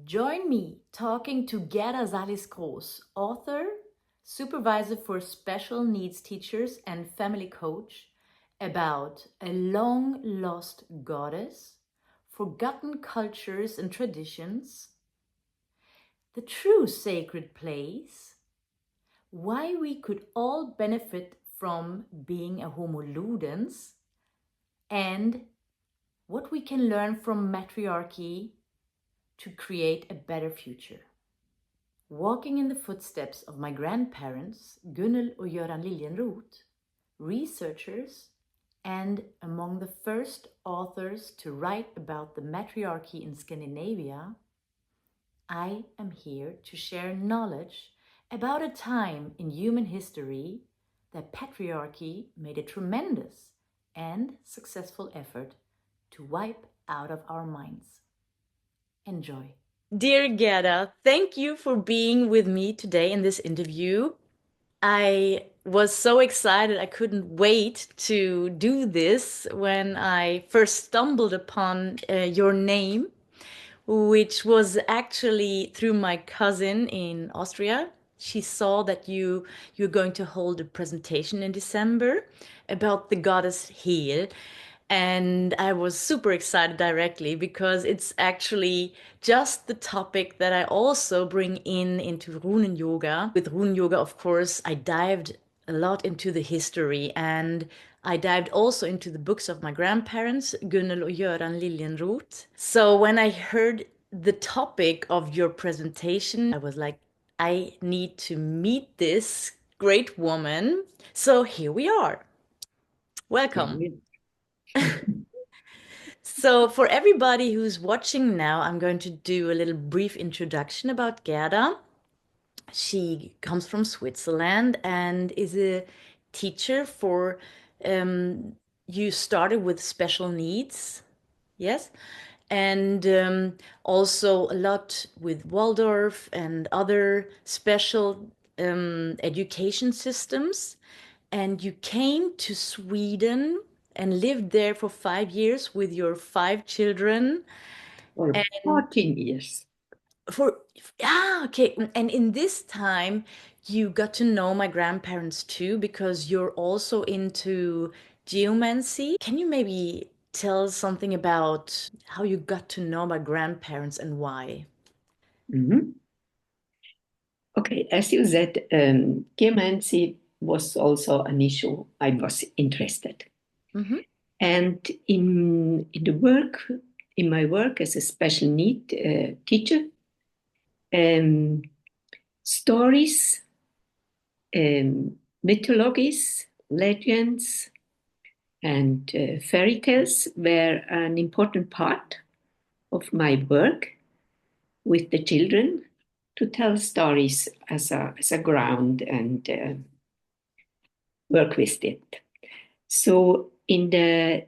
Join me talking to Gerda Salis Gross, author, supervisor for special needs teachers, and family coach, about a long lost goddess, forgotten cultures and traditions, the true sacred place, why we could all benefit from being a Homo ludens, and what we can learn from matriarchy to create a better future. Walking in the footsteps of my grandparents, Gunnel och Göran Liljenroth, researchers, and among the first authors to write about the matriarchy in Scandinavia, I am here to share knowledge about a time in human history that patriarchy made a tremendous and successful effort to wipe out of our minds. Enjoy. Dear Gerda, thank you for being with me today in this interview. I was so excited, I couldn't wait to do this when I first stumbled upon your name, which was actually through my cousin in Austria. She saw that you're going to hold a presentation in December about the goddess Hel. And I was super excited directly because it's actually just the topic that I also bring into Runen yoga. With Runen yoga, of course, I dived a lot into the history, and I dived also into the books of my grandparents, Gunnel och Göran Liljenroth. So when I heard the topic of your presentation, I was like, I need to meet this great woman. So here we are. Welcome. So for everybody who's watching now, I'm going to do a little brief introduction about Gerda. She comes from Switzerland and is a teacher for, you started with special needs, yes? And also a lot with Waldorf and other special education systems. And you came to Sweden and lived there for 5 years with your 5 children. For 14 years. Okay. And in this time, you got to know my grandparents too, because you're also into geomancy. Can you maybe tell something about how you got to know my grandparents and why? Okay, as you said, geomancy was also an issue I was interested. And in my work as a special need teacher, stories, mythologies, legends, and fairy tales were an important part of my work with the children, to tell stories as a ground and work with it. So in the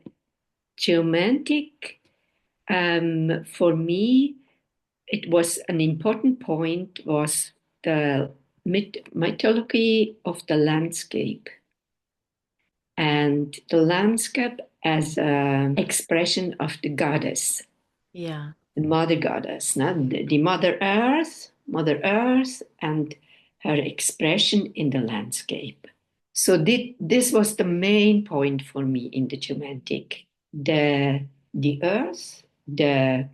geomantic, for me, it was an important point was the mythology of the landscape, and the landscape as an expression of the goddess. Yeah. The mother goddess, the Mother Earth, and her expression in the landscape. So this was the main point for me in the geomantic. The earth, the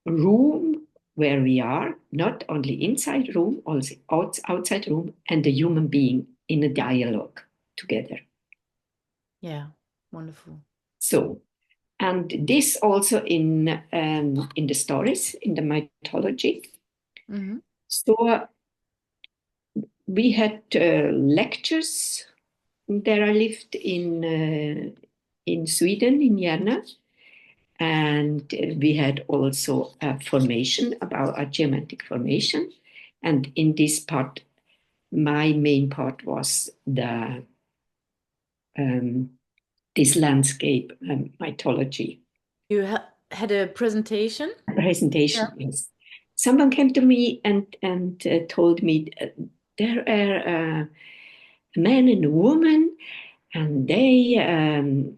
room where we are, not only inside room, also outside room, and the human being in a dialogue together. Yeah, wonderful. So, and this also in the stories, in the mythology. So we had lectures. There I lived in Sweden, in Järna, and we had also a formation about a geomantic formation. And in this part, my main part was this landscape mythology. You had a presentation? Presentation, yeah. Yes. Someone came to me and told me there are a man and a woman, and they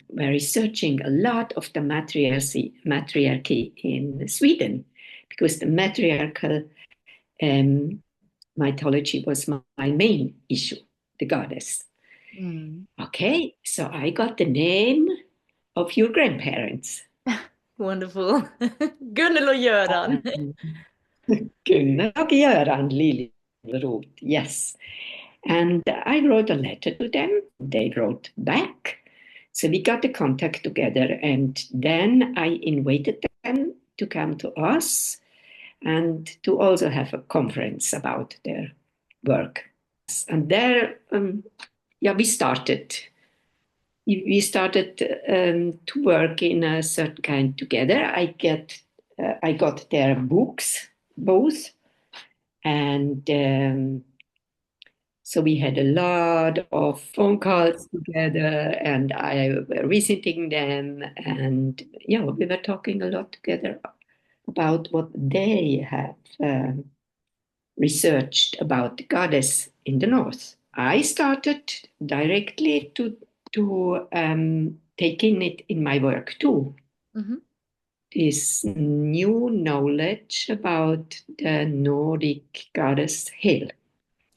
were researching a lot of the matriarchy in Sweden, because the matriarchal mythology was my main issue, the goddess. Okay, so I got the name of your grandparents. Wonderful. Gunnel och Göran. Gunnar och Göran Liljeroth, yes. And I wrote a letter to them. They wrote back. So we got the contact together, and then I invited them to come to us and to also have a conference about their work. And there, we started. We started to work in a certain kind together. I got their books both, and so we had a lot of phone calls together, and I were visiting them, and we were talking a lot together about what they have researched about the goddess in the north. I started directly to taking it in my work too. This new knowledge about the Nordic goddess Hel.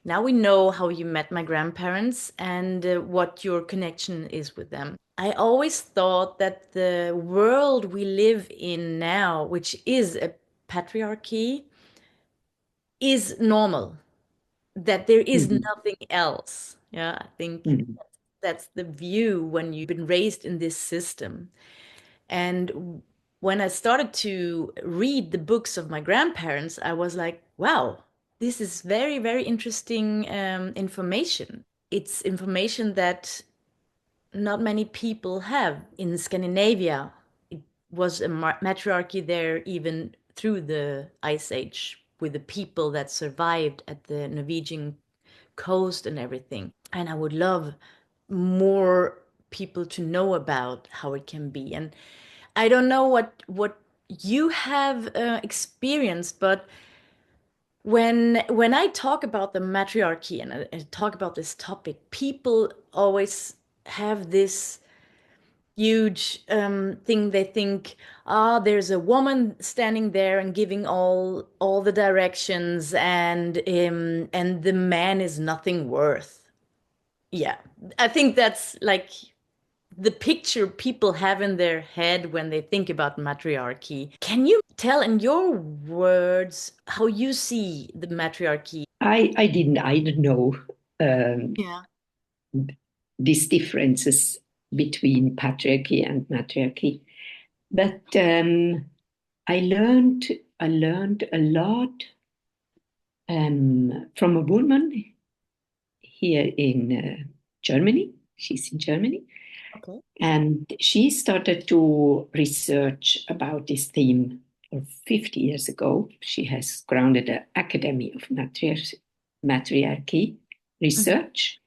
Now we know how you met my grandparents and what your connection is with them. I always thought that the world we live in now, which is a patriarchy, is normal, that there is nothing else. Yeah, I think that's the view when you've been raised in this system. And when I started to read the books of my grandparents, I was like, wow, this is very, very interesting information. It's information that not many people have in Scandinavia. It was a matriarchy there even through the Ice Age with the people that survived at the Norwegian coast and everything. And I would love more people to know about how it can be. And I don't know what you have experienced, but when I talk about the matriarchy and I talk about this topic, people always have this huge thing. They think, ah, there's a woman standing there and giving all the directions, and the man is nothing worth. Yeah, I think that's like the picture people have in their head when they think about matriarchy. Can you tell in your words how you see the matriarchy? I didn't know um, Yeah. these differences between patriarchy and matriarchy, but I learned a lot from a woman here in Germany. She's in Germany. Okay. And she started to research about this theme 50 years ago. She has grounded an Academy of Matriarchy Research.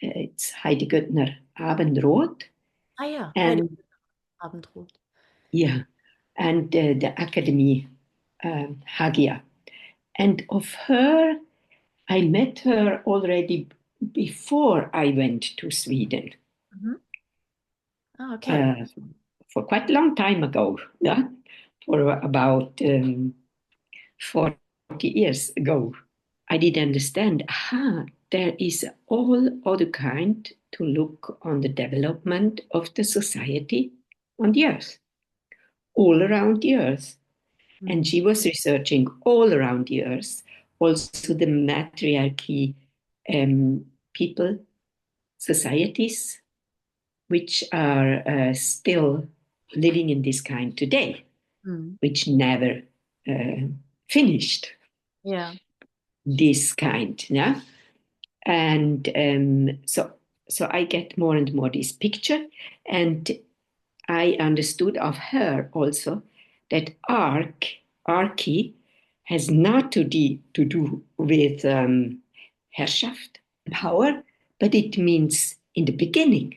It's Heidi Göttner Abendroth. Ah ja, Heidi And Abendroth. yeah, and the Academy Hagia. And of her, I met her already before I went to Sweden. Ah, okay. For quite a long time ago, yeah, for about 40 years ago. I did understand, there is all other kind to look on the development of the society on the earth, all around the earth. And she was researching all around the earth, also the matriarchy people, societies, which are still living in this kind today, which never finished Yeah. this kind. Yeah? And so I get more and more this picture. And I understood of her also that archy has not to do with Herrschaft, power, but it means in the beginning.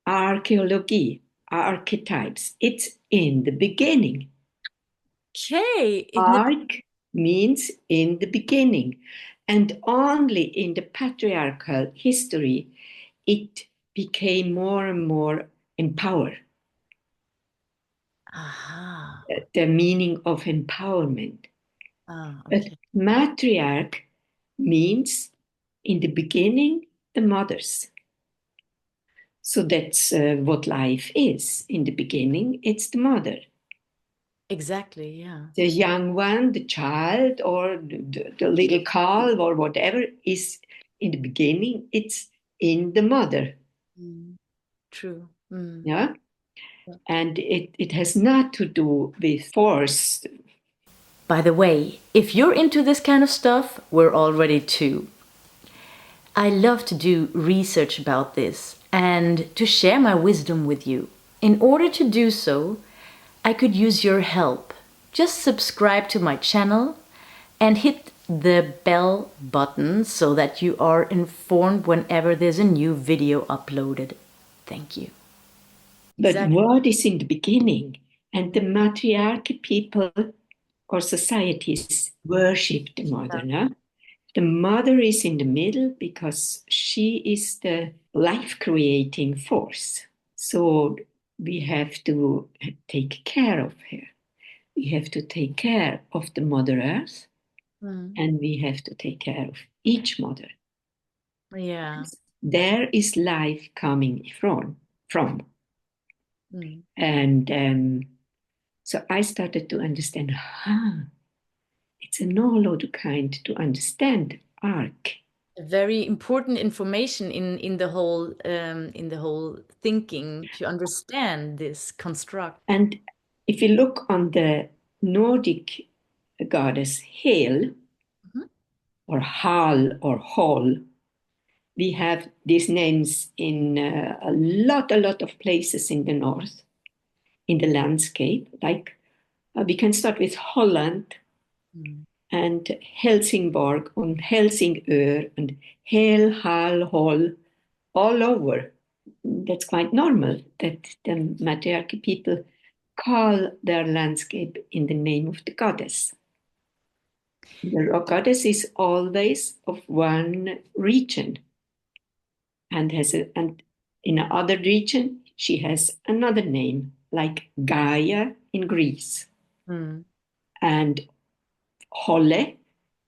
Archaeology, archetypes, it's in the beginning. Okay. Arc means in the beginning. And only in the patriarchal history, it became more and more empowered. Aha. the meaning of empowerment. Ah, But okay. matriarch means in the beginning, the mothers. So that's what life is. In the beginning, it's the mother. Exactly, yeah. The young one, the child, or the little calf, or whatever, is in the beginning, it's in the mother. Mm. True. Mm. Yeah. Yeah. And it has not to do with force. By the way, if you're into this kind of stuff, we're all ready too. I love to do research about this and to share my wisdom with you. In order to do so, I could use your help. Just subscribe to my channel and hit the bell button so that you are informed whenever there's a new video uploaded. Thank you. But Exactly. what is in the beginning? And the matriarchy people or societies worship the mother. No? The mother is in the middle because she is the life creating force. So we have to take care of her. We have to take care of the Mother Earth, Mm. and we have to take care of each mother. Yeah. There is life coming from. Mm. And so I started to understand, it's a no kind to understand arc. Very important information in the whole thinking to understand this construct. And if you look on the Nordic goddess Hel, Mhm. or Hal or Hol, we have these names in a lot of places in the north, in the landscape. Like we can start with Holland Mm. and Helsingborg and Helsingör and Hel, Hal, Hol, all over. That's quite normal that the matriarchy people call their landscape in the name of the goddess. The goddess is always of one region and and in another region she has another name, like Gaia in Greece Mm. and Holle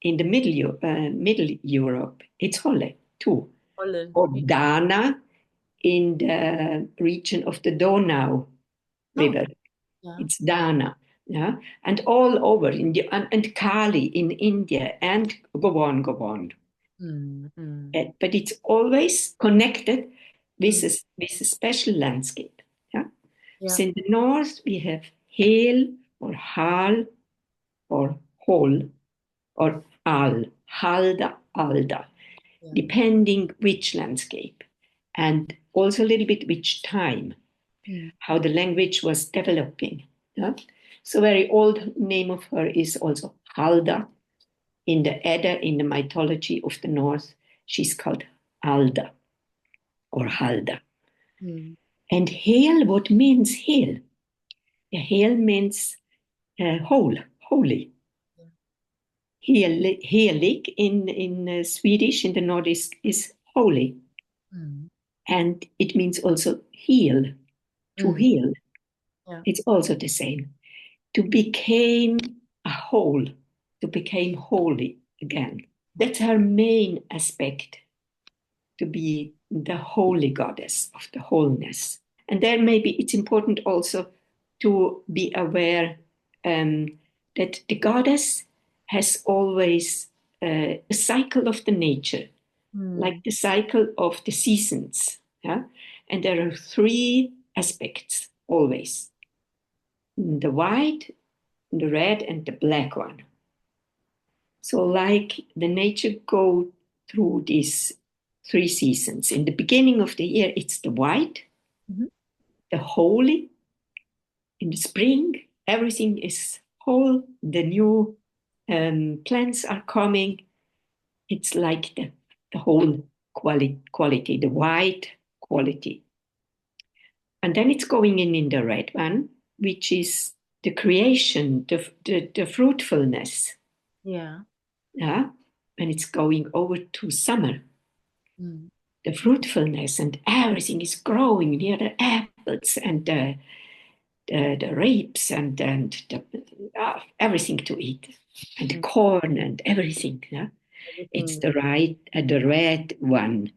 in the middle Europe. It's Holle too, Holland. or Dana in the region of the Donau Oh, River. yeah. It's Dana, yeah, and all over and Kali in India, and go on, go on. Mm. Mm. But it's always connected with Mm. with a special landscape. Yeah. Yeah. So in the north we have Hel or Hal or Hol or Al, Halda, Alda, Yeah. depending which landscape, and also a little bit which time, Mm. how the language was developing. Yeah? So very old name of her is also Halda. In the Edda, in the mythology of the North, she's called Alda or Halda. Mm. And Hel, what means Hel? Yeah, Hel means whole, holy. Helig in Swedish, in the Nordic, is holy. Mm. And it means also heal, to Mm. heal. Yeah. It's also the same. To become a whole, to become holy again. That's her main aspect, to be the holy goddess of the wholeness. And there maybe it's important also to be aware that the goddess has always a cycle of the nature, like Mm. the cycle of the seasons. Yeah? And there are three aspects always: the white, the red, and the black one. So, like the nature go through these three seasons. In the beginning of the year, it's the white, Mhm. the holy. In the spring, everything is whole. The new plants are coming. It's like the whole quality, the white quality. And then it's going in the red one, which is the creation, the fruitfulness. Yeah. Yeah? And it's going over to summer, Mm. the fruitfulness, and everything is growing near the apples and the grapes and everything to eat, and the corn and everything. Yeah? It's the red one.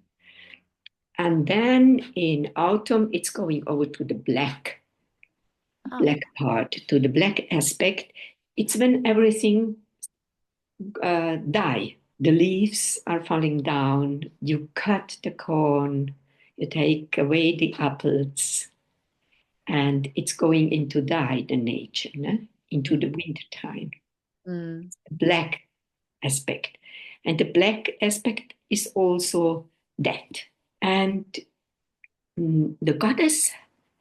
And then in autumn, it's going over to the black part, to the black aspect. It's when everything die. The leaves are falling down. You cut the corn. You take away the apples, and it's going into die the nature, into the winter time. Black aspect, and the black aspect is also death. And the goddess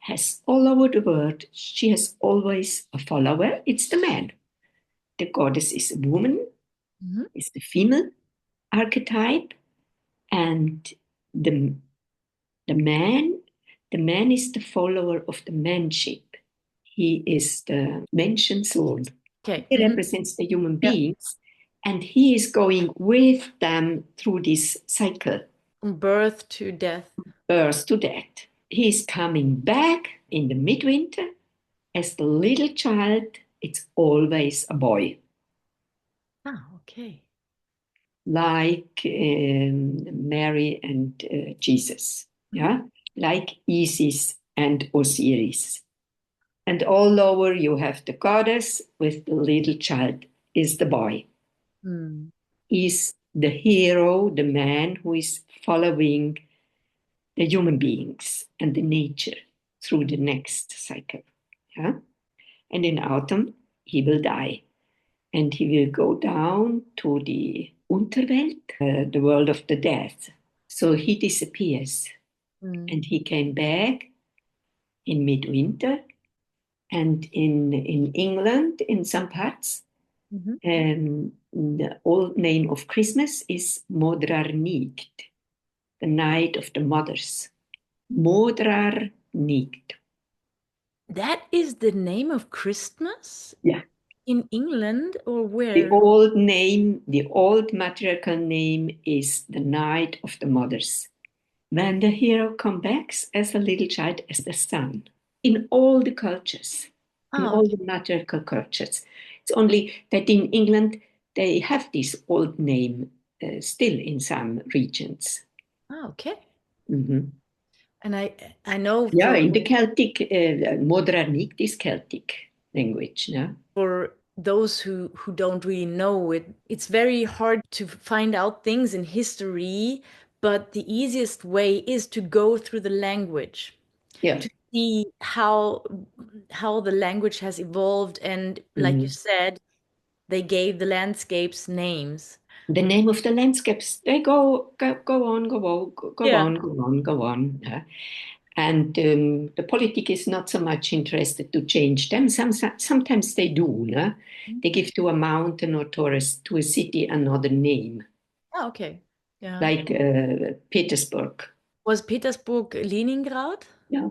has all over the world. She has always a follower. It's the man. The goddess is a woman. Is the female archetype, and the the man the man is the follower of the manship. He is the Menschensohn. Okay. He represents the human beings, and he is going with them through this cycle. Birth to death. Birth to death. He is coming back in the midwinter as the little child. It's always a boy. Ah, okay. Like Mary and Jesus, yeah, like Isis and Osiris. And all over you have the goddess with the little child is the boy. Is the hero, the man who is following the human beings and the nature through the next cycle. Yeah? And in autumn, he will die. And he will go down to the Unterwelt, the world of the dead. So he disappears. And he came back in midwinter. And in England, in some parts, the old name of Christmas is Modrarnicht, the night of the mothers. Modrarnicht. That is the name of Christmas? Yeah. In England or where? The old name, the old matriarchal name is the night of the mothers. When the hero comes back as a little child, as the son, in all the cultures, in all the matriarchal cultures. It's only that in England, they have this old name still in some regions. Okay. And I know in the Celtic, Modrarnicht is Celtic language. For those who don't really know it, it's very hard to find out things in history, but the easiest way is to go through the language. To see how the language has evolved, and like you said, they gave the landscapes names. The name of the landscapes, they go on. And the politic is not so much interested to change them. Sometimes they do. They give to a mountain or to a city another name. Oh, okay. Yeah. Like Petersburg. Was Petersburg Leningrad? Yeah.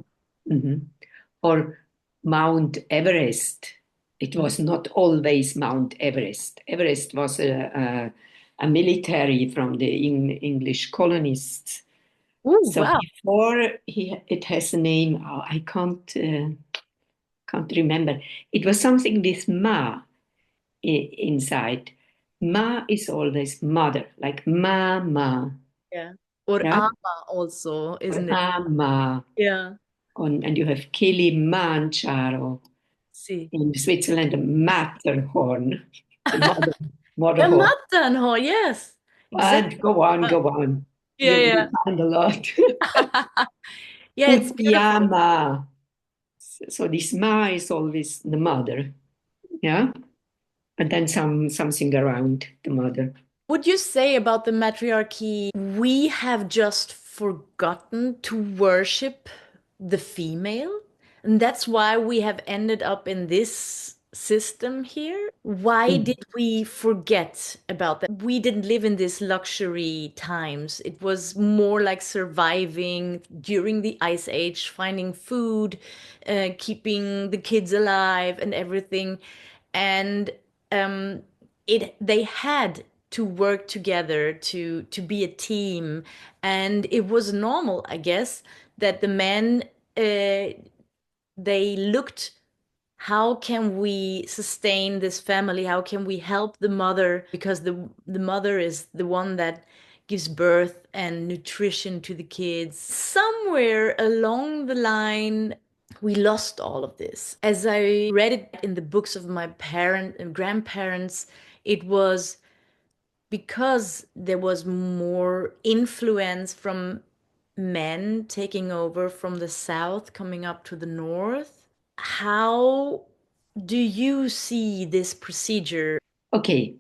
Or Mount Everest. It was not always Mount Everest. Everest was a military from the English colonists. Ooh, so wow. Before it has a name, I can't remember. It was something with Ma inside. Ma is always mother, like Mama. Yeah. Or Ama also, isn't it? Ama. Yeah. And you have Kilimanjaro. See. In Switzerland, Matterhorn. The The Matterhorn. Matterhorn, yes. Exactly. And go on. Yeah, You find a lot. Yeah, it's beautiful. Fukuyama. So this Ma is always the mother. Yeah. And then something around the mother. Would you say about the matriarchy, we have just forgotten to worship the female? And that's why we have ended up in this system here? Why did we forget about that? We didn't live in these luxury times. It was more like surviving during the Ice Age, finding food, keeping the kids alive and everything. And they had to work together to be a team, and it was normal, I guess, that the men they looked how can we sustain this family? How can we help the mother? Because the mother is the one that gives birth and nutrition to the kids. Somewhere along the line, we lost all of this. As I read it in the books of my parent and grandparents, it was because there was more influence from men taking over from the south, coming up to the north. How do you see this procedure? Okay,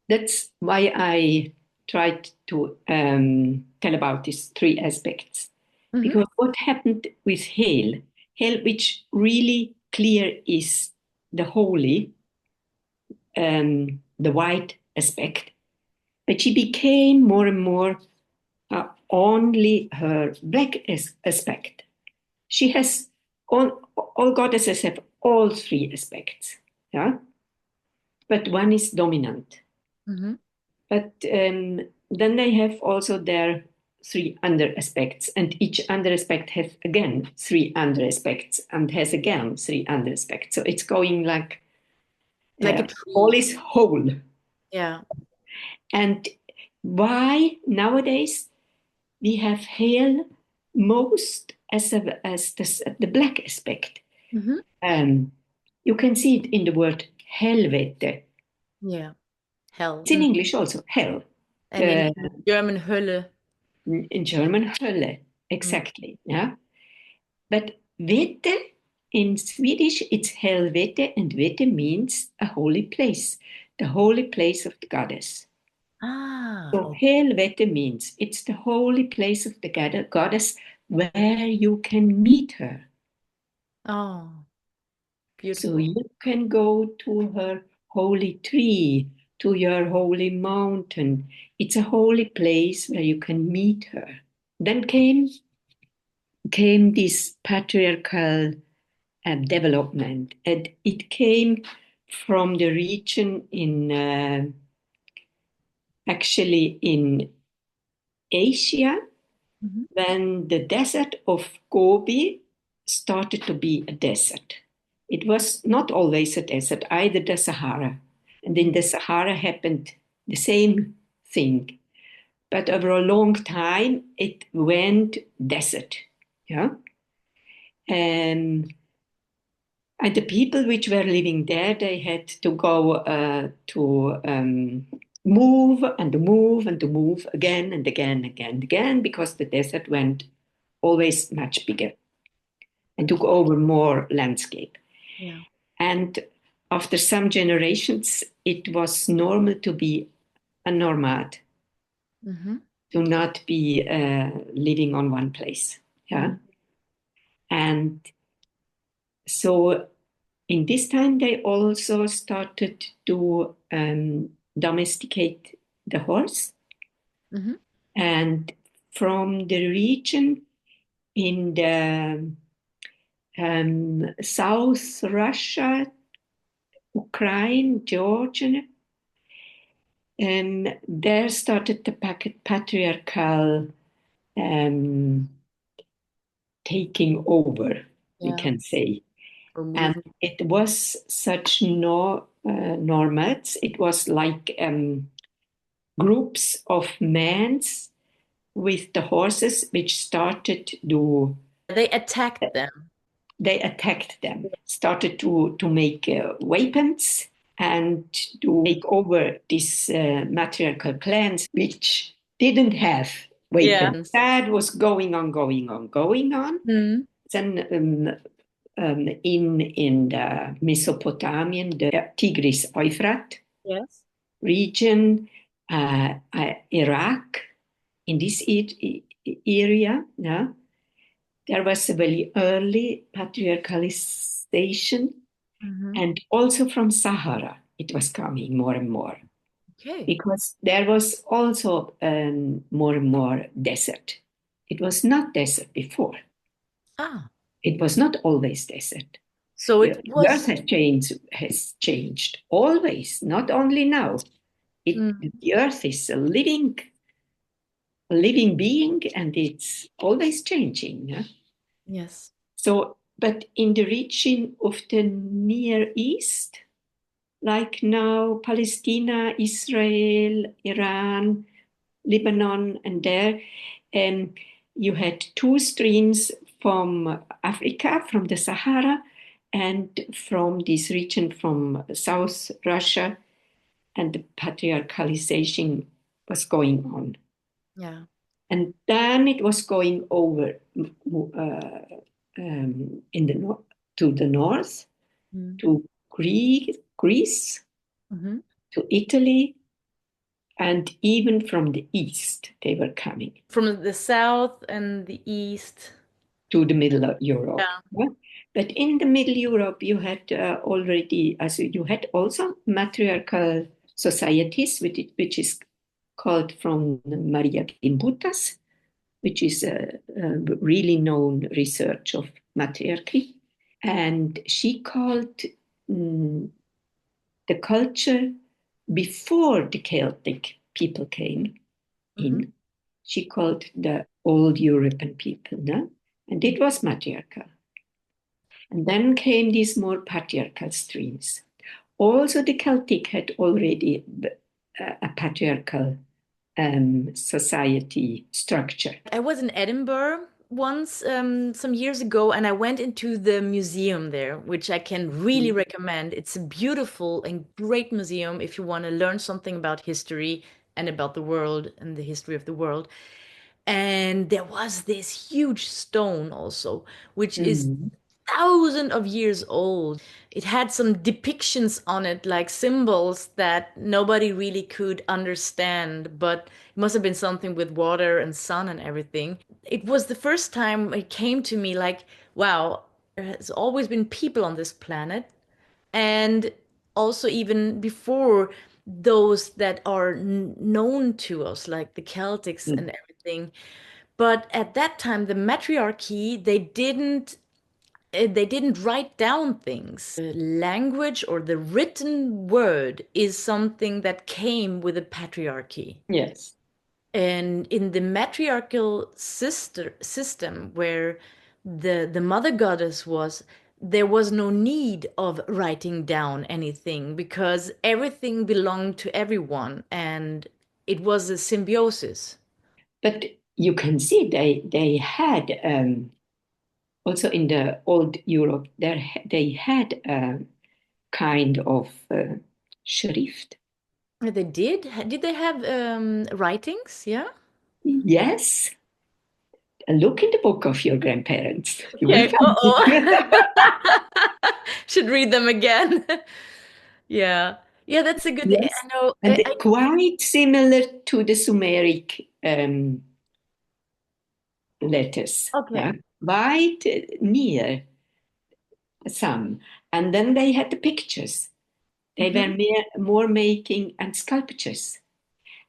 that's why I tried to tell about these three aspects. Mhm. Because what happened with Hel, Hel, which really clear is the holy, the white aspect, but she became more and more only her black aspect. She has all goddesses have all three aspects, yeah, but one is dominant. Mhm. But then they have also their three under aspects, and each under aspect has again three under aspects, and has again three under aspects. So it's going Like a all tree. is whole. Yeah. And why nowadays we have Hel most as the black aspect? Mhm. Um, you can see it in the word Helvete. Yeah. Hell. It's in English also, hell. And in The, German, Hölle. in German, Hölle, Mm. exactly. Yeah. But Vete in Swedish, it's Helvete, and Vete means a holy place, the holy place of the goddess. Ah, So oh, Helvete means it's the holy place of the goddess where you can meet her. oh, So beautiful. you can go to her holy tree, to your holy mountain. It's a holy place where you can meet her. Then came this patriarchal development, and it came from the region in actually in Asia, Mhm. when the desert of Gobi started to be a desert. It was not always a desert, either the Sahara. And in the Sahara happened the same thing. But over a long time, it went desert. Yeah. And, and the people which were living there, they had to go to move and to move and to move again and again, again, and again, because the desert went always much bigger and took over more landscape. Yeah. And after some generations, it was normal to be a nomad, Mhm. to not be living on one place. Yeah. Mm. And so in this time, they also started to domesticate the horse. Mhm. And from the region in the South Russia, Ukraine, Georgia, and there started the patriarchal um, taking over, we Yeah. can say. Or And movement. it was such no nomads. It was like groups of men with the horses, which started to They attacked them. they attacked them, started to make weapons and to take over these matriarchal clans, which didn't have Yeah. weapons. That was going on, going on, going on. Mm. Then in the Mesopotamian, the Tigris-Euphrat Yes. region, Iraq, in this area, yeah, there was a very early patriarchalization, Mhm. and also from Sahara, it was coming more and more Okay. because there was also more and more desert. It was not desert before. Ah. It was not always desert. So The it earth was. has changed always, not only now. Mm. The earth is a living being, and it's always changing. Yeah? Yes. So but in the region of the Near East, like now Palestine, Israel, Iran, Lebanon, and there, um, you had two streams from Africa, from the Sahara, and from this region from South Russia, and the patriarchalization was going on. Yeah. And then it was going over in the to the north, Mm. to Greece, Mhm. to Italy, and even from the east they were coming From the south and the east. to the middle of Europe. Yeah. Yeah? But in the middle Europe, you had already, as you had also matriarchal societies, which is called from Maria Gimbutas, which is a really known research of matriarchy. And she called mm, the culture before the Celtic people came Mhm. in, she called the old European people, no? And it was matriarchal. And then came these more patriarchal streams. Also, the Celtic had already a patriarchal society structure. I was in Edinburgh once, some years ago, and I went into the museum there, which I can really recommend. It's a beautiful and great museum if you want to learn something about history and about the world and the history of the world. And there was this huge stone also, which is Mm. thousands of years old. It had some depictions on it, like symbols that nobody really could understand, but it must have been something with water and sun and everything. It was the first time it came to me like, wow, there's always been people on this planet. And also, even before those that are known to us, like the Celtics Mm. and everything. But at that time, the matriarchy, they didn't write down things. The language or the written word is something that came with the patriarchy. Yes. And in the matriarchal system where the mother goddess was, there was no need of writing down anything because everything belonged to everyone and it was a symbiosis. But you can see they had also in the old Europe, they had a kind of schrift. They did? Did they have writings? Yeah. Yes, look in the book of your grandparents. You will Okay. find it. Uh-oh. Should read them again. Yeah. Yeah, that's a good. Yes, I know. and quite similar to the Sumeric letters. Yeah, Okay. quite near some. And then they had the pictures. They were Hmm. more making and sculptures,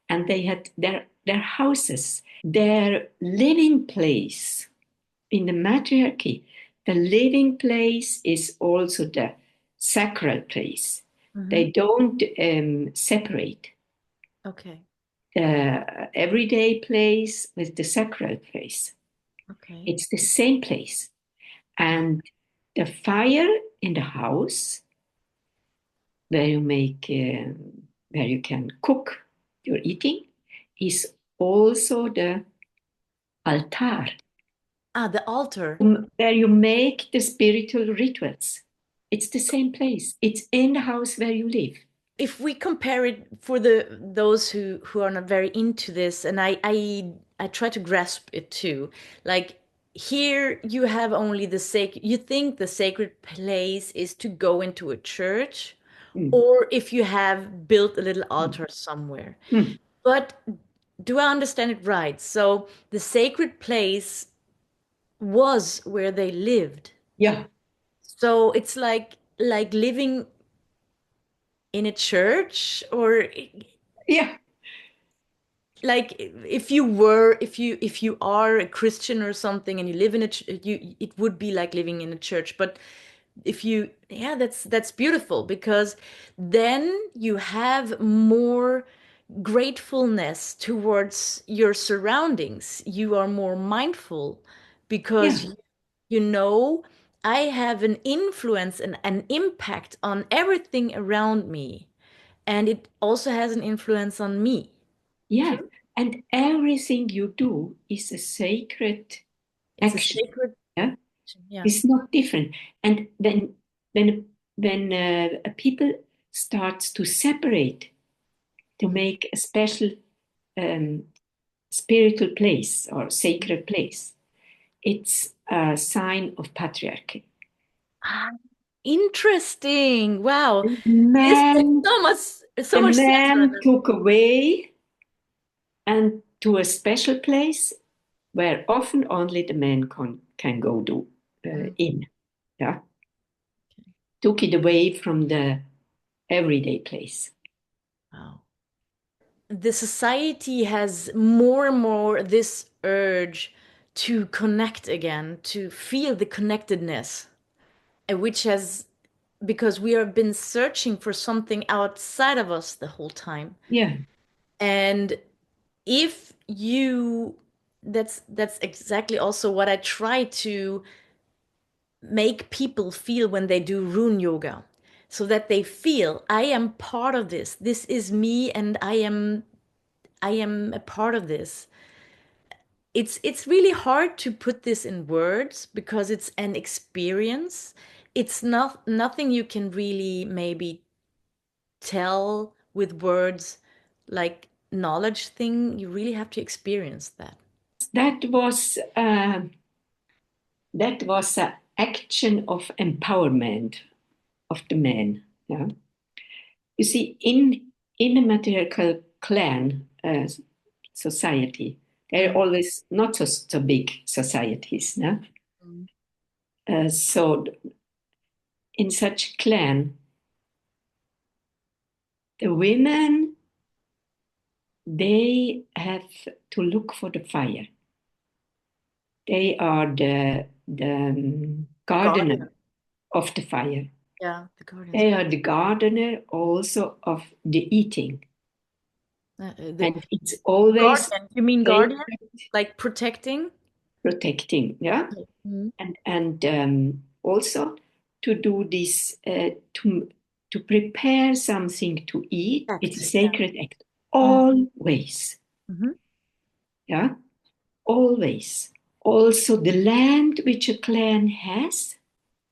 and they had their houses, their living place in the matriarchy. The living place is also the sacral place. Hmm. They don't separate Okay. the everyday place with the sacral place. Okay. It's the same place. And the fire in the house where you make, where you can cook your eating is also the altar, Ah, the altar. where you make the spiritual rituals. It's the same place. It's in the house where you live. If we compare it for the those who are not very into this, and I try to grasp it too, like here you have only the sacred, you think the sacred place is to go into a church Mm. or if you have built a little Mm. altar somewhere. Mm. But do I understand it right? So the sacred place was where they lived. Yeah, So it's like living in a church, or yeah, like if you are a Christian or something and you live in you, it would be like living in a church. But if you, yeah, that's beautiful because then you have more gratefulness towards your surroundings. You are more mindful because yeah. you know I have an influence and an impact on everything around me. And it also has an influence on me. Yeah. True? And everything you do is a sacred It's a action. sacred Yeah. action. Yeah. It's not different. And when people starts to separate to Mm. make a special um, spiritual place or sacred place, it's a sign of patriarchy. Ah, interesting. Wow. This makes Man, so a much sense right man now. took away and to a special place where often only the man can go do Mm. in. Yeah, took it away from the everyday place. Wow. The society has more and more this urge to connect again, to feel the connectedness, which has, because we have been searching for something outside of us the whole time. Yeah, And if you, that's exactly also what I try to make people feel when they do rune yoga, so that they feel I am part of this. This is me, and I am a part of this. It's really hard to put this in words because it's an experience. It's not nothing you can really maybe tell with words, like knowledge thing. You really have to experience that. that was an action of empowerment of the man. Yeah, you see, in a matriarchal clan society, there are Mm. always not so big societies. Yeah? Mm. So in such clan, the women they have to look for the fire. They are the The gardener guardian. of the fire. Yeah, the guardians. They are the gardener also of the eating. The And it's always guardian. You mean guardian? sacred Like protecting? protecting, yeah? Okay. Mm. And also to do this, to prepare something to eat, it's a Act. Yeah. sacred act. Mm. Always, Hmm. yeah? Always. Also, the land which a clan has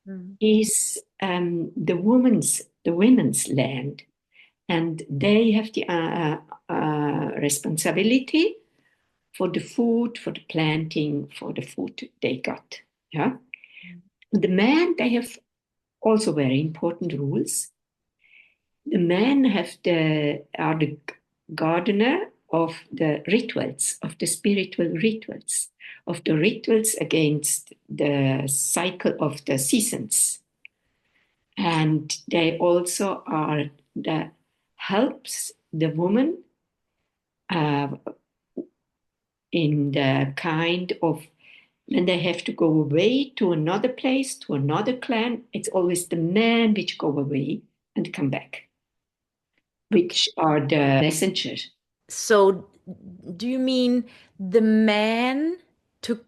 Mm. is the women's land, and they have the responsibility for the food, for the planting, for the food they got. Yeah, the men they have also very important rules. The men are the gardener of the rituals, of the spiritual rituals, of the rituals against the cycle of the seasons. And they also are the helps the woman uh, in the kind of when they have to go away to another place, to another clan, it's always the men which go away and come back, which are the messengers. So, do you mean the man took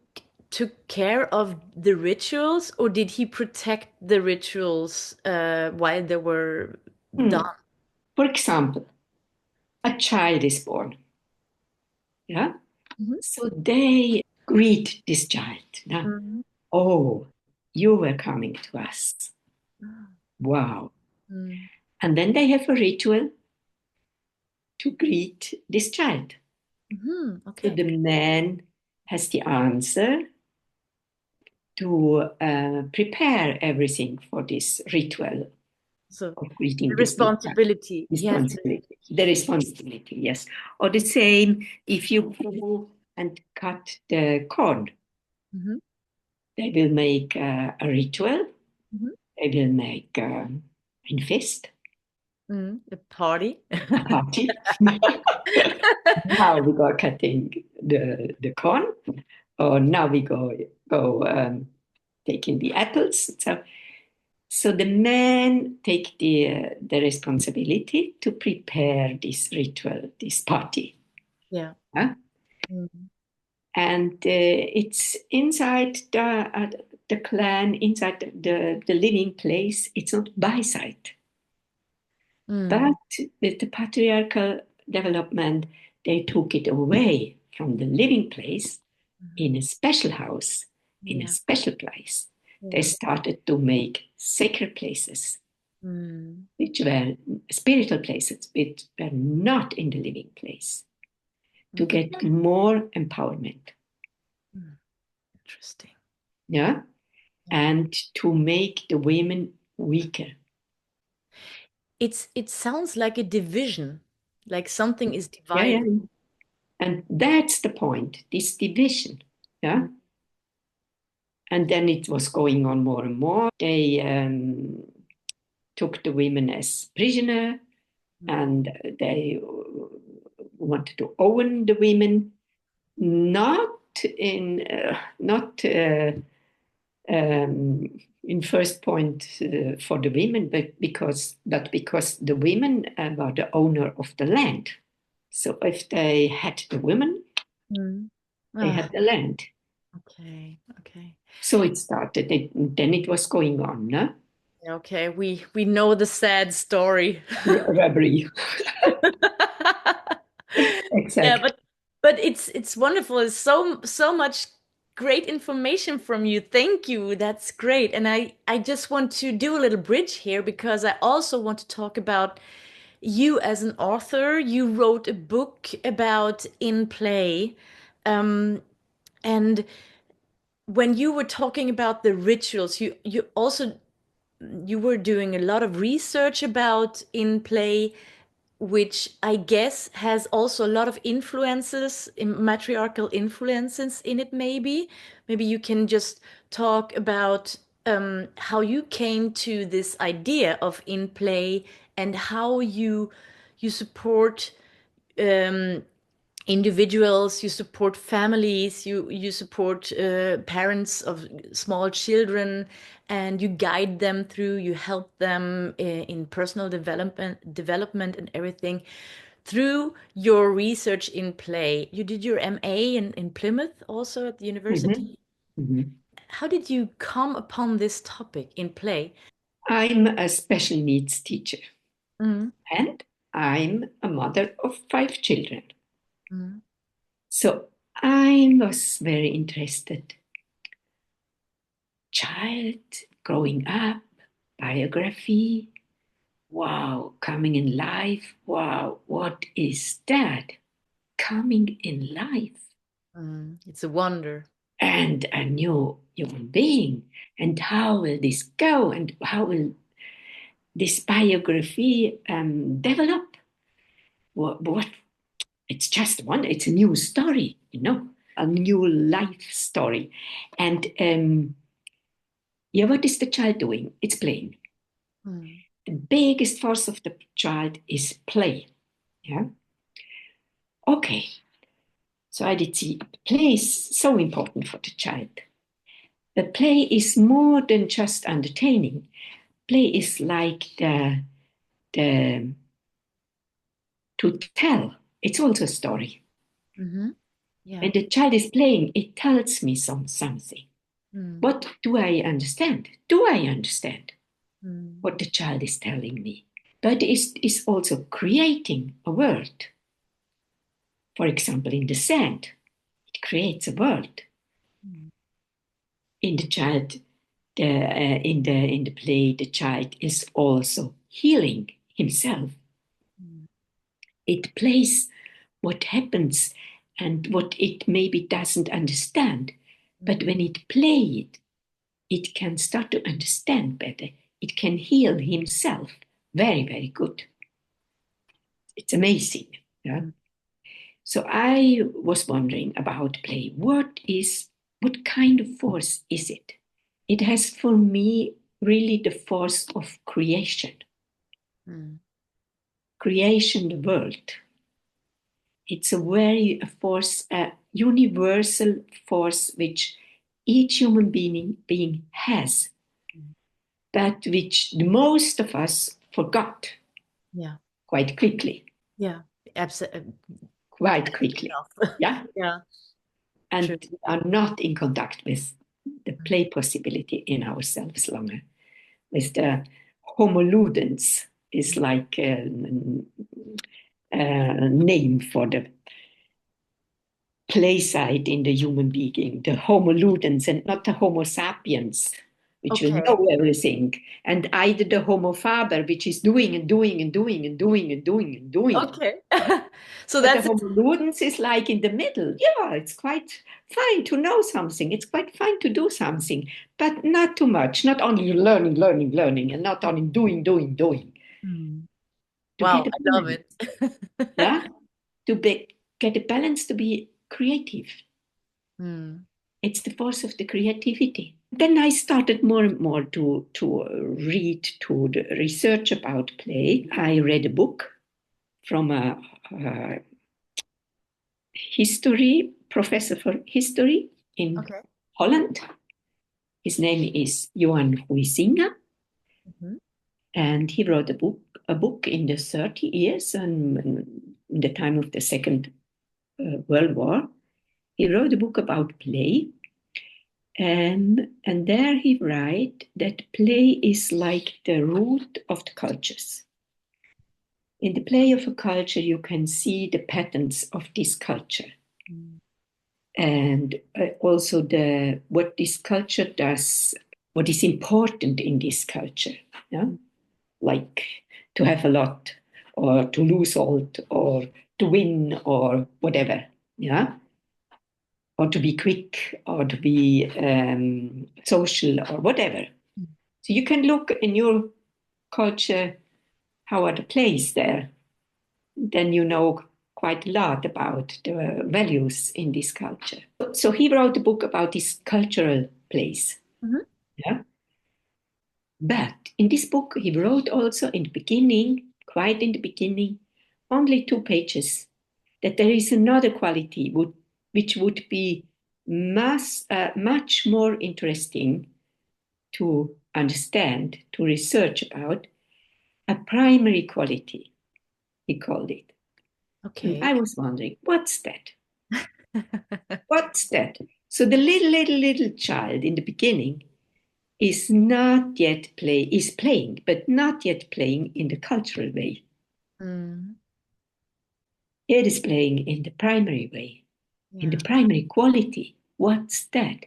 took care of the rituals, or did he protect the rituals while they were Hmm. done? For example, a child is born. Yeah. Mhm. So they greet this child. Yeah? Mhm. Oh, you were coming to us. Wow. Mm. And then they have a ritual to greet this child. Mhm. So Okay. the man has the answer to prepare everything for this ritual So of the greeting this new child. responsibility. He has to. Responsibility. The responsibility, yes. Or the same if you go and cut the corn, Mhm. they will make a ritual, Mhm. they will make a feast, Mm. The party. a party. Now we go cutting the corn, or now we go taking the apples. So the men take the responsibility to prepare this ritual, this party. Yeah. Yeah? Mhm. And it's inside the clan, inside the living place, it's not by side. But with the patriarchal development, they took it away from the living place in a special house, in a Yeah. special place. They Yeah. started to make sacred places, Mm. which were spiritual places, which were not in the living place, to Okay. get more empowerment. Mm. Interesting. Yeah. Yeah. And to make the women weaker. It sounds like a division, like something is Yeah, yeah. divided. And that's the point, this division. Yeah. Mm. And then it was going on more and more. They took the women as prisoner, Mm. and they wanted to own the women, not in first point for the women, but because the women were the owner of the land. So if they had the women, Mm. they Ah, had the land. okay, okay. So it started. Then it was going on, no? Okay, we know the sad story. Robbery. Yeah, Exact. but it's wonderful. It's so much great information from you. Thank you. That's great. And I just want to do a little bridge here because I also want to talk about you as an author. You wrote a book about in play. Um, and when you were talking about the rituals, you also you were doing a lot of research about in play, which I guess has also a lot of influences, matriarchal influences in it, maybe. Maybe you can just talk about how you came to this idea of in play and how you support um, individuals, you support families, you support parents of small children, and you guide them through, you help them in personal development and everything through your research in play. You did your MA in Plymouth also at the Mhm. university. Mhm. How did you come upon this topic in play? I'm a special needs teacher, Mm, and I'm a mother of 5 children. mm, So I was very interested. Child growing up, biography. Wow, coming in life. Wow, what is that? Coming in life. It's a wonder. And a new human being. And how will this go? And how will this biography develop? What? It's just one. It's a new story, a new life story. And yeah, what is the child doing? It's playing. Mm, The biggest force of the child is play. Yeah. Okay. So I did see play is so important for the child. But play is more than just entertaining. Play is like the to tell. It's also a story. mm-hmm. Yeah. When the child is playing, it tells me something. Mm, What do I understand? Do I understand mm, what the child is telling me? But it's also creating a world. For example, in the sand, it creates a world. mm, In the child, in the play, the child is also healing himself. mm, It plays what happens and what it maybe doesn't understand. But mm, when it plays it can start to understand better. It can heal himself very, very good. It's amazing. Yeah? mm. So I was wondering about play. What kind of force is it? It has for me really the force of creation. Mm, Creation, the world. It's a force, a universal force which each human being has, mm. but which the most of us forgot Yeah, quite quickly, yeah, absolutely. quite quickly. Enough. Yeah. Yeah, true. And are not in contact with the play possibility in ourselves longer. With the Homo ludens is like a name for the play side in the human being, the Homo ludens, and not the Homo sapiens, which will know everything, and either the Homo faber, which is doing and doing and doing and doing and doing and doing. Okay. So But that's the Homo ludens is like in the middle. Yeah, it's quite fine to know something. It's quite fine to do something, but not too much. Not only learning, learning, learning, and not only doing, doing, doing. To wow, get a I love balance, it. yeah, get a balance to be creative. It's the force of the creativity. Then I started more and more to read, to research about play. I read a book from a history professor for history in Holland. His name is Johan Huizinga, and he wrote a book in the 30 years and in the time of the Second World War. He wrote a book about play, and there he writes that play is like the root of the cultures. In the play of a culture, you can see the patterns of this culture. And also what this culture does, what is important in this culture, yeah? Like to have a lot, or to lose all, or to win, or whatever, yeah, or to be quick, or to be social, or whatever. So you can look in your culture how are the plays there. Then you know quite a lot about the values in this culture. So he wrote a book about this cultural place. Yeah. But in this book, he wrote also in the beginning, quite in the beginning, only 2 pages, that there is another quality which would be much more interesting to understand, to research about, a primary quality, he called it. And I was wondering, what's that? What's that? So the little child in the beginning is not yet is playing, but not yet playing in the cultural way. It is playing in the primary way, in the primary quality. What's that?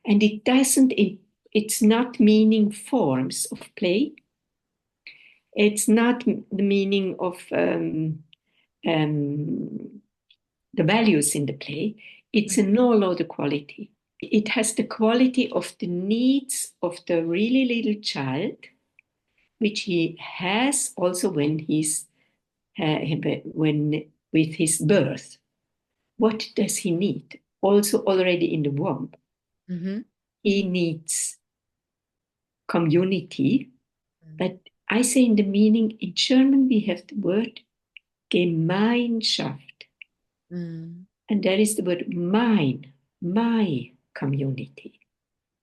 And it's not meaning forms of play. It's not the meaning of the values in the play. It's a no other quality. It has the quality of the needs of the really little child, which he has also when with his birth. What does he need? Also already in the womb. He needs community. But I say in the meaning, in German we have the word Gemeinschaft. And there is the word mine, my community.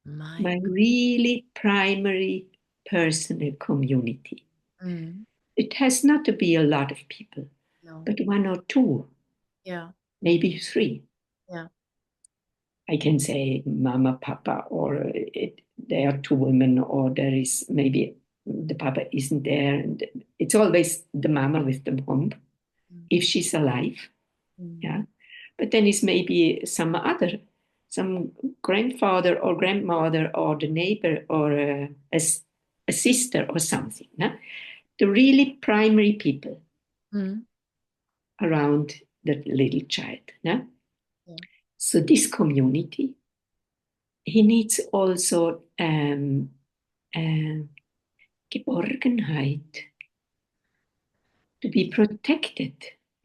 My really primary personal community. It has not to be a lot of people, but 1 or 2, maybe 3. I can say mama, papa, or there are 2 women, or there is maybe the papa isn't there. And it's always the mama with the womb, if she's alive. Yeah. But then it's maybe some grandfather or grandmother or the neighbor or a sister or something. No? The really primary people around the little child. No? So this community, he needs also Geborgenheit, to be protected.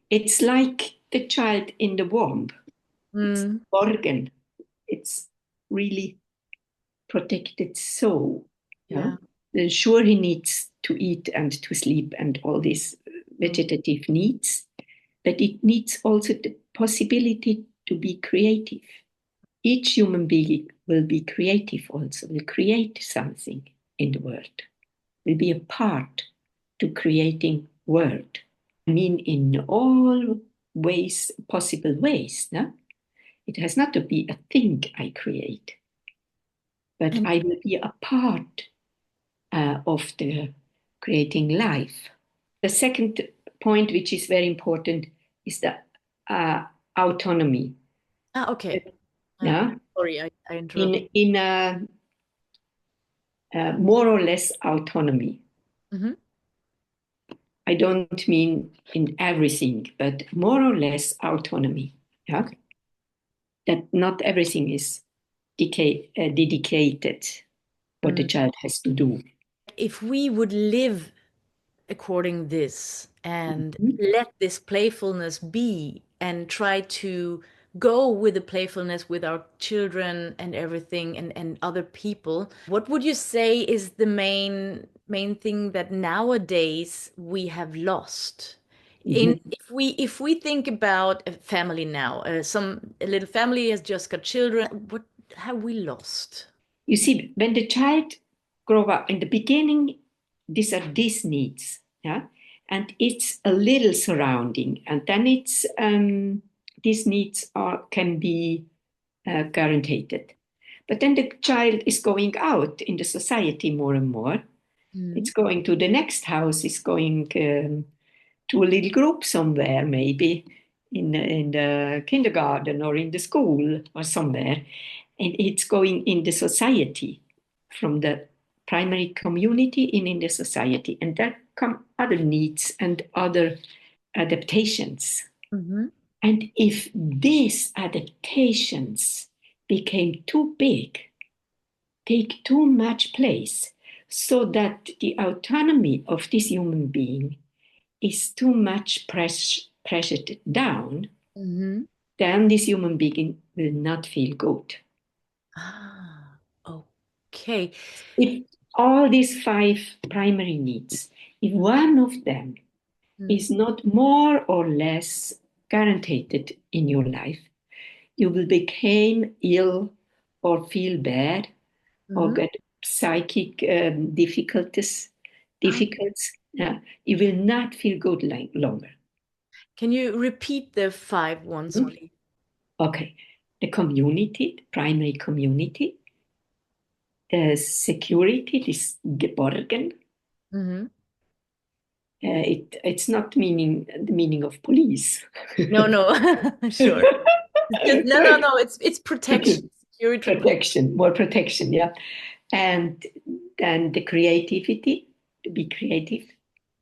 It's like the child in the womb. It's borgen. It's really protected soul. Yeah. Sure, he needs to eat and to sleep and all these vegetative needs, but it needs also the possibility to be creative. Each human being will be creative also, will create something in the world, will be a part to creating world. I mean, in all ways, possible ways, no? It has not to be a thing I create. but And I will be a part of the creating life. The second point, which is very important, is the uh, autonomy. okay. Yeah, Sorry, I interrupted. in a, more or less autonomy. Hmm. I don't mean in everything, but more or less autonomy. Yeah, that not everything is dedicated what the Mm. child has to do. If we would live according this and Mhm. let this playfulness be and try to go with the playfulness with our children and everything and other people, what would you say is the main thing that nowadays we have lost? In Mhm. if we think about a family now, a little family has just got children, what have we lost? You see, when the child grow up in the beginning, these are these needs, yeah, and it's a little surrounding, and then it's these needs are can be guaranteed. But then the child is going out in the society more and more. Mm. It's going to the next house. It's going to a little group somewhere, maybe in the kindergarten or in the school or somewhere, and it's going in the society from the primary community and in the society, and there come other needs and other adaptations. Hmm. And if these adaptations became too big, take too much place, so that the autonomy of this human being is too much pressured down, Hmm. then this human being will not feel good. Ah, okay. If all these five primary needs, if one of them Mm. is not more or less guaranteed in your life, you will become ill or feel bad or Mhm. get psychic difficulties. Ah, You will not feel good longer. can you repeat the five ones, Mhm. please? Okay, the community, the primary community, the security, this Geborgen. Hmm. It's not meaning the meaning of police. No, no, sure. It's just no. It's protection, security. Protection, more protection, yeah. And then the creativity, to be creative,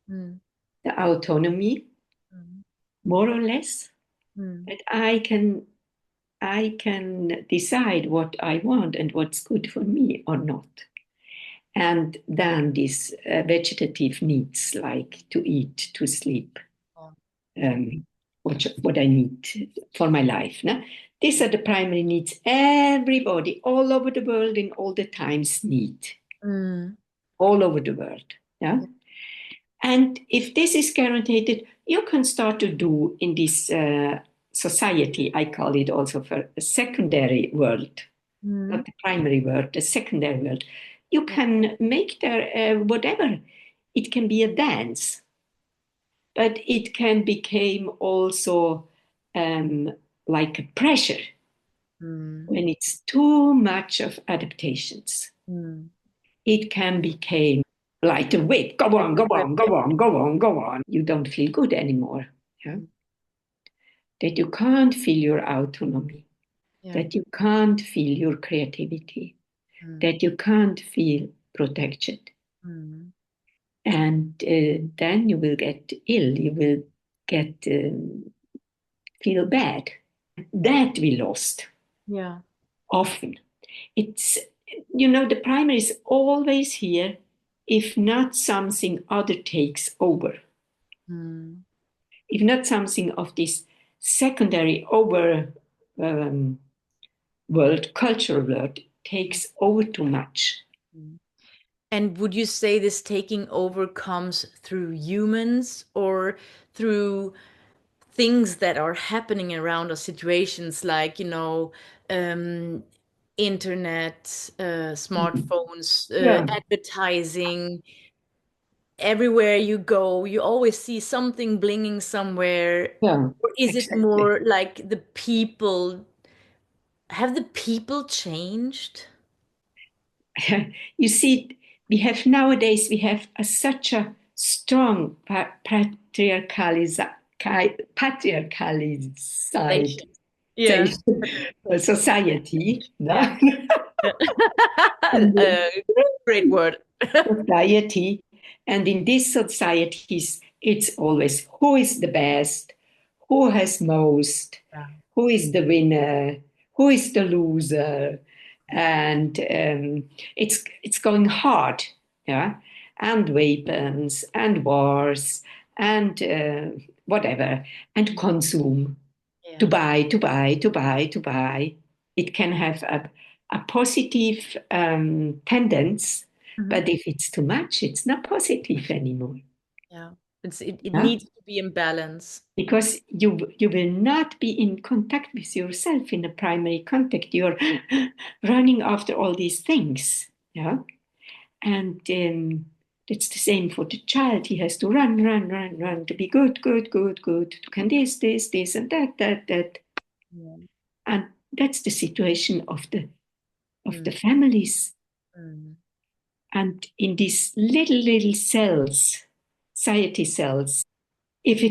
Mm, the autonomy, mm, more or less. mm, That I can decide what I want and what's good for me or not. And then these vegetative needs like to eat, to sleep, oh, um, what I need for my life. No? These are the primary needs everybody all over the world in all the times need, mm, all over the world. Yeah? yeah, And if this is guaranteed, you can start to do in this society, I call it also for a secondary world, mm, not the primary world, the secondary world. You can make there whatever. It can be a dance, but it can become also um, like a pressure mm, when it's too much of adaptations. mm. It can become like the weight, go Like on, the go whip, on, go on, go on, go on. You don't feel good anymore. Yeah? mm, That you can't feel your autonomy, yeah, that you can't feel your creativity, mm, that you can't feel protected. mm, And then you will get ill, you will get feel bad. That we lost yeah, often. It's, the primary is always here if not something other takes over, mm, if not something of this secondary over um, world, cultural world, takes over too much. mm. And would you say this taking over comes through humans or through things that are happening around us, situations like, um, internet, Mhm. smartphones, Yeah, advertising? Everywhere you go, you always see something blinging somewhere. yeah, Or is it exactly. more like the people? Have the people changed? you see, we have such a strong patriarchalized Station. Yeah. society, Yeah. no? Uh, Great word. Society. And in these societies, it's always who is the best, who has most, Yeah. who is the winner, who is the loser. And it's going hard, yeah, and weapons and wars and whatever, and consume, to Yeah. buy, to buy, to buy, to buy. It can have a positive tendency, Mhm. but if it's too much, it's not positive anymore. Yeah. It Yeah? needs to be in balance. Because you will not be in contact with yourself in a primary contact. You're running after all these things. Yeah. And it's the same for the child. He has to run, run, run, run to be good, good, good, good, to can this, and that. Yeah. And that's the situation of Mm. the families. Mm. And in these little cells, society cells, if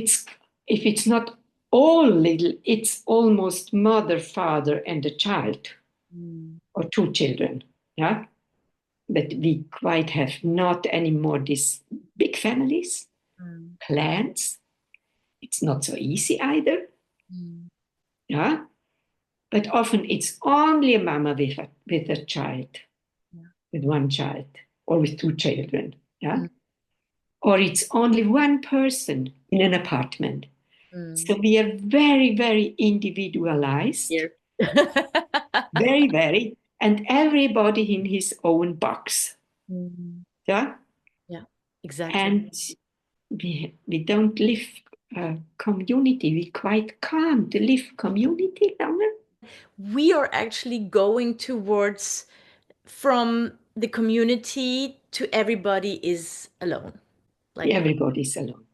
it's not all little, it's almost mother, father, and a child, Mm. or two children. Yeah. But we quite have not anymore these big families, Mm. clans. It's not so easy either. Mm. Yeah. But often it's only a mama with a child, Yeah. with one child, or with two children. Yeah. Mm. Or it's only one person in an apartment. Mm. So we are very, very individualized, Here. very, very, and everybody in his own box. Mm. Yeah. Yeah, exactly. And we don't live community. We quite can't live community longer. We are actually going towards from the community to everybody is alone. Like, Everybody's alone.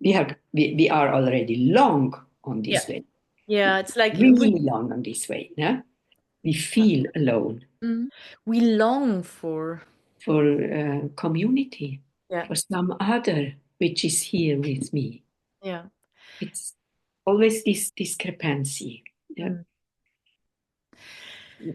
yeah, We are already long on yeah, this way, yeah. It's like really long on this way. Yeah? We feel alone mm, we long for, for community, yeah, for some other which is here with me. yeah. It's always this discrepancy. Yeah? Mm.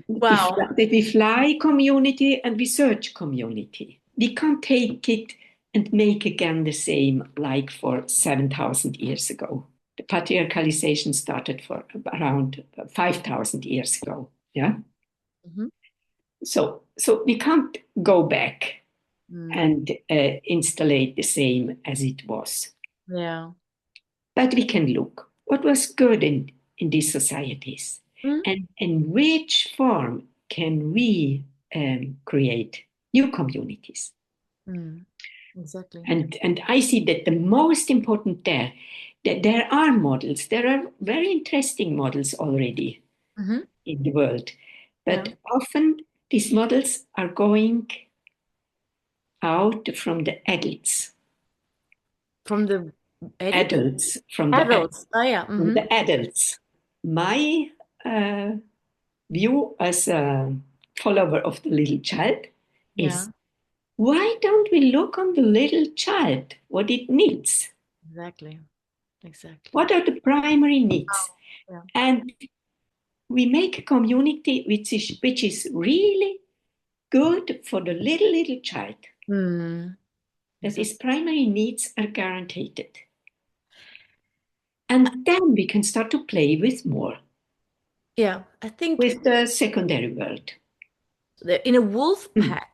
Wow. We fly community and we search community. We can't take it and make again the same like for 7,000 years ago. The patriarchalization started for around 5,000 years ago. Yeah. Mhm. So we can't go back Mm. and installate the same as it was. Yeah. But we can look what was good in these societies, Mm. and in which form can we create new communities. Mm. Exactly. And I see that the most important that there are models, there are very interesting models already Hmm. in the world, Yeah. but often these models are going out from the adults, From the edits? adults from the Adults. Oh, yeah. from Hmm. the adults. My uh, view as a follower of the little child Yeah. is, why don't we look on the little child, what it needs? Exactly. Exactly. What are the primary needs? Yeah. And we make a community which is really good for the little child, Mm. that his Exactly. primary needs are guaranteed. And then we can start to play with more, Yeah. I think with the secondary world. in a wolf Mm, pack,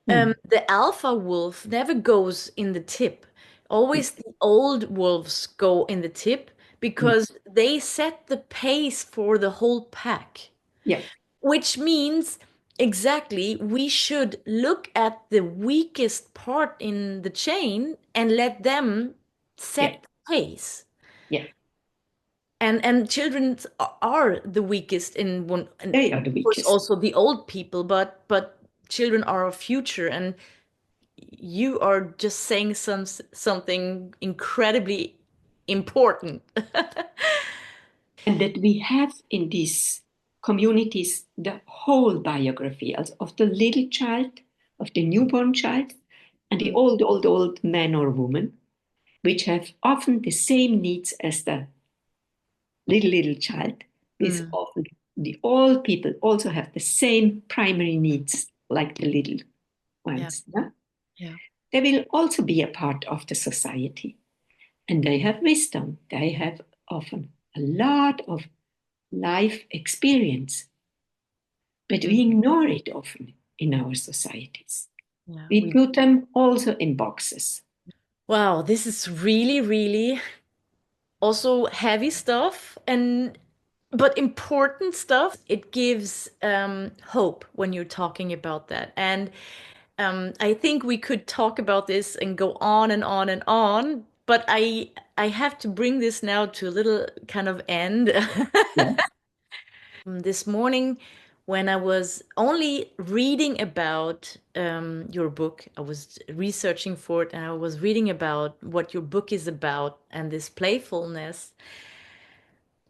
mm, the alpha wolf never goes in the tip. mm, Always the old wolves go in the tip mm. because they set the pace for the whole pack, Yeah, which means exactly we should look at the weakest part in the chain and let them yeah, set the pace. yeah. And children are the weakest in one, and They are the of course weakest. also the old people, but children are our future, and you are just saying something incredibly important. And that we have in this. communities the whole biography of the little child, of the newborn child, and the Mm. old man or woman, which have often the same needs as the little child. This Mm. often the old people also have the same primary needs like the little Yeah. ones. Yeah? Yeah. They will also be a part of the society, and they have wisdom. They have often a lot of life experience, but Mm. we ignore it often in our societies. Yeah. We put them also in boxes. Wow, this is really, really also heavy stuff and but important stuff. It gives hope when you're talking about that. And I think we could talk about this and go on and on and on, but I have to bring this now to a little kind of end. Yes. This morning, when I was only reading about your book, I was researching for it and I was reading about what your book is about and this playfulness.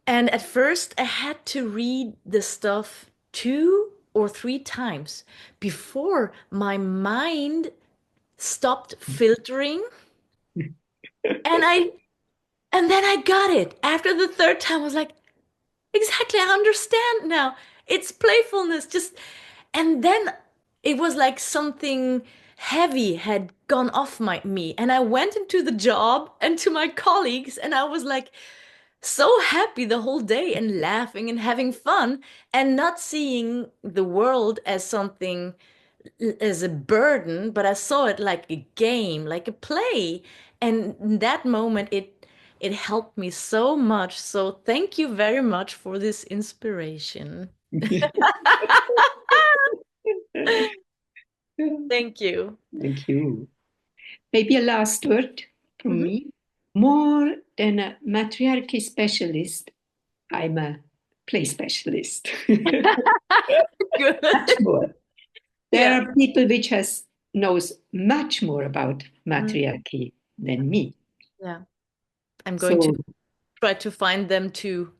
And at first, I had to read the stuff 2 or 3 times before my mind stopped filtering. And and then I got it. After the third time, I was like, exactly, I understand now. It's playfulness. Just and then it was like something heavy had gone off me. And I went into the job and to my colleagues, and I was like, so happy the whole day and laughing and having fun and not seeing the world as something as a burden, but I saw it like a game, like a play. And in that moment it helped me so much. So thank you very much for this inspiration. Thank you. Thank you. Maybe a last word from Mhm. me. More than a matriarchy specialist, I'm a play specialist. Good. Much more. There Yeah. are people which knows much more about Mm. matriarchy than me. Yeah. I'm going to So try to find them too.